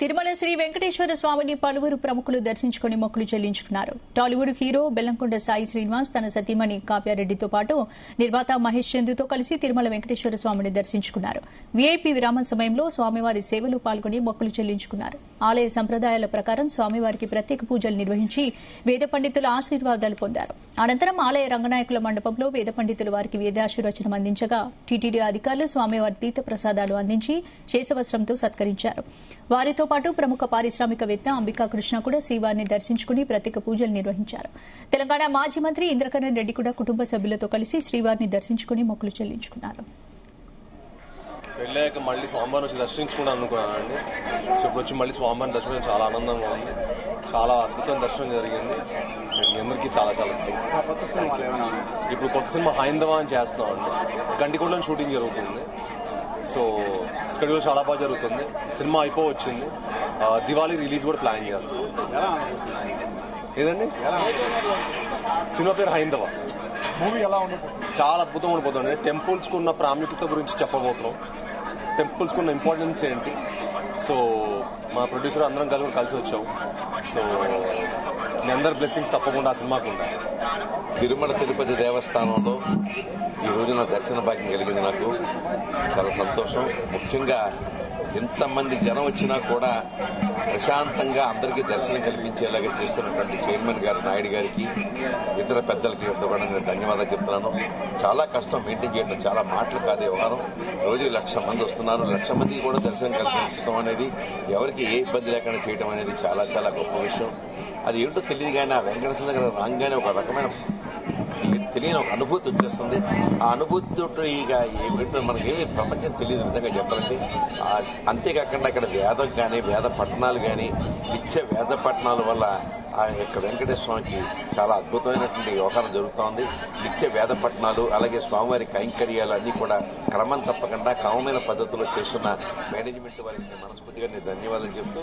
తిరుమల శ్రీ వెంకటేశ్వర స్వామిని పలువురు ప్రముఖులు దర్శించుకుని మొక్కులు చెల్లించుకున్నారు. టాలీవుడ్ హీరో బెల్లంకొండ సాయి శ్రీనివాస్ తన సతీమణి కావ్యారెడ్డితో పాటు నిర్మాత మహేష్ చందుతో కలిసి తిరుమల వెంకటేశ్వర స్వామిని దర్శించుకున్నారు. వీఐపీ విరామం సమయంలో స్వామివారి సేవలో పాల్గొని మొక్కులు చెల్లించుకున్నారు. ఆలయ సంప్రదాయాల ప్రకారం స్వామివారికి ప్రత్యేక పూజలు నిర్వహించి వేద పండితుల ఆశీర్వాదాలు పొందారు. అనంతరం ఆలయ రంగనాయకుల మండపంలో వేద పండితులు వారికి వేదాశీర్వచనం అందించగా టీటీడీ అధికారులు స్వామివారి తీర్థ ప్రసాదాలు అందించి శేషవస్త్రంతో సత్కరించారు. వారితో పాటు ప్రముఖ పారిశ్రామికవేత్త అంబికా కృష్ణ కూడా శ్రీవారిని దర్శించుకుని ప్రత్యేక పూజలు నిర్వహించారు. తెలంగాణ మాజీ మంత్రి ఇంద్రకరణ్ రెడ్డి కూడా కుటుంబ సభ్యులతో కలిసి శ్రీవారిని దర్శించుకుని మొక్కులు చెల్లించుకున్నారు. వెళ్ళాక మళ్ళీ స్వామివారిని వచ్చి దర్శించుకున్నాను అనుకున్నానండి. సో ఇప్పుడు వచ్చి మళ్ళీ స్వామివారిని దర్శనం చాలా ఆనందంగా ఉంది. చాలా అద్భుతమైన దర్శనం జరిగింది. మీ అందరికీ చాలా చాలా థ్యాంక్స్. ఇప్పుడు కొత్త సినిమా హైందవ అని చేస్తున్నామండి. గండికోటలో షూటింగ్ జరుగుతుంది. సో స్కెడ్యూల్ చాలా బాగా జరుగుతుంది. సినిమా అయిపోవచ్చింది. దివాళీ రిలీజ్ కూడా ప్లాన్ చేస్తాం. ఏదండి సినిమా పేరు హైందవ. మూవీ ఎలా ఉండబోతుంది? చాలా అద్భుతంగా ఉండిపోతుంది. టెంపుల్స్కు ఉన్న ప్రాముఖ్యత గురించి చెప్పబోతున్నాం. టెంపుల్స్కు ఉన్న ఇంపార్టెన్స్ ఏంటి. సో మా ప్రొడ్యూసర్ అందరం కలిసి వచ్చాం. సో మీ అందరి బ్లెస్సింగ్స్ తప్పకుండా ఆ సినిమాకు ఉండాలి. తిరుమల తిరుపతి దేవస్థానంలో ఈ రోజున దర్శన భాగ్యం కలిగింది. నాకు చాలా సంతోషం. ముఖ్యంగా ఎంతమంది జనం వచ్చినా కూడా ప్రశాంతంగా అందరికీ దర్శనం కల్పించేలాగా చేస్తున్నటువంటి చైర్మన్ గారు నాయుడు గారికి, ఇతర పెద్దలకి కూడా నేను ధన్యవాదాలు చెప్తున్నాను. చాలా కష్టం మెయింటైన్ చేయడం, చాలా మాటలు కాదు వ్యవహారం. రోజు 1,00,000 మంది వస్తున్నారు. 1,00,000 మందికి కూడా దర్శనం కల్పించడం అనేది, ఎవరికి ఏ ఇబ్బంది లేకుండా చేయడం అనేది చాలా చాలా గొప్ప విషయం. అది ఏంటో తెలియదు కానీ ఆ వెంకటేశ్వర దగ్గర రాగానే ఒక రకమైన తెలియని ఒక అనుభూతి వచ్చేస్తుంది. ఆ అనుభూతితో ఇక ఏంటో మనకేమి ప్రపంచం తెలియదు విధంగా చెప్పాలంటే. అంతేకాకుండా అక్కడ వేదం కానీ, వేద పట్టణాలు కానీ, నిత్య వేద పట్టణాల వల్ల ఆ యొక్క వెంకటేశ్వర స్వామికి చాలా అద్భుతమైనటువంటి వ్యవహారం జరుగుతోంది. నిత్య వేద పట్టణాలు, అలాగే స్వామివారి కైంకర్యాలు అన్నీ కూడా క్రమం తప్పకుండా క్రమమైన పద్ధతిలో చేస్తున్న మేనేజ్మెంట్ వారికి మనస్ఫూర్తిగా నేను ధన్యవాదాలు చెప్తూ